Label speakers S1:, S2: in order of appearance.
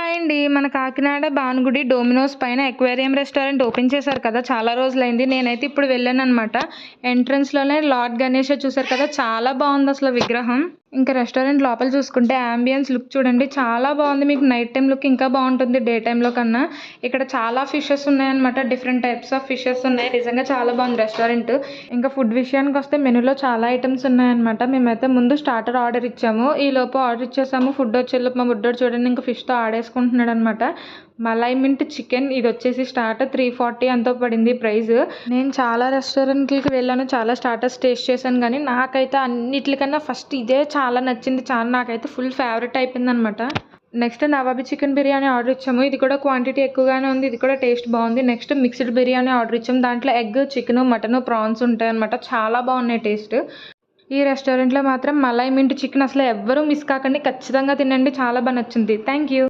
S1: Hi అండి. మన Kakinada Bhanugudi Domino's పైన ఎక్వేరియం రెస్టారెంట్ ఓపెన్ చేశారు కదా! చాలా రోజులైంది. నేనైతే ఇప్పుడు వెళ్ళాననమాట. ఎంట్రన్స్‌లోనే లార్డ్ గణేష చూసారు కదా! చాలా బావుందసల విగ్రహం. ఇంకా రెస్టారెంట్ లోపల చూసుకుంటే యాంబియన్స్ లుక్ చూడండి చాలా బావుంది. మీకు నైట్ టైమ్ లుక్ ఇంకా బావుంటుంది డే టైమ్‌లో కన్నా. ఇక్కడ చాలా ఫిషెస్ ఉన్నాయన్నమాట. డిఫరెంట్ టైప్స్ ఆఫ్ ఫిషెస్ ఉన్నాయి. నిజంగా చాలా బావుంది రెస్టారెంట్. ఇంకా ఫుడ్ విషయానికొస్తే మెనూలో చాలా ఐటెమ్స్ ఉన్నాయన్నమాట. మేమైతే ముందు స్టార్టర్ ఆర్డర్ ఇచ్చాము. ఈలోపు ఆర్డర్ ఇచ్చేసాము. ఫుడ్ వచ్చేలోపు మా బుడ్డోడు చూడండి ఇంకా ఫిష్‌తో ఆడేసుకుంటున్నాడన్నమాట. మలై మింట్ చికెన్ ఇదొచ్చేసి స్టార్టర్ 340 ఎంతో పడింది ప్రైస్. నేను చాలా రెస్టారెంట్‌లకి వెళ్ళాను. చాలా స్టార్టర్స్ టేస్ట్ చేశాను గానీ, నాకైతే అన్నిట్లికన్నా ఫస్ట్ ఇదే చాలా నచ్చింది. నాకైతే ఫుల్ ఫేవరెట్ అయిపోయిందనమాట. Next nawabi chicken biryani order ఇచ్చాము. ఇది కూడా క్వాంటిటీ ఎక్కువగానే ఉంది. ఇది కూడా టేస్ట్ బాగుంది. నెక్స్ట్ మిక్స్డ్ బిర్యానీ ఆర్డర్ ఇచ్చాము. దాంట్లో ఎగ్, చికెను, మటను, ప్రాన్స్ ఉంటాయన్నమాట. చాలా బాగున్నాయి టేస్ట్. ఈ రెస్టారెంట్‌లో మాత్రం మలై మింట్ చికెన్ అసలు ఎవ్వరూ మిస్ కాకండి. ఖచ్చితంగా తినండి. చాలా నచ్చింది. Thank you.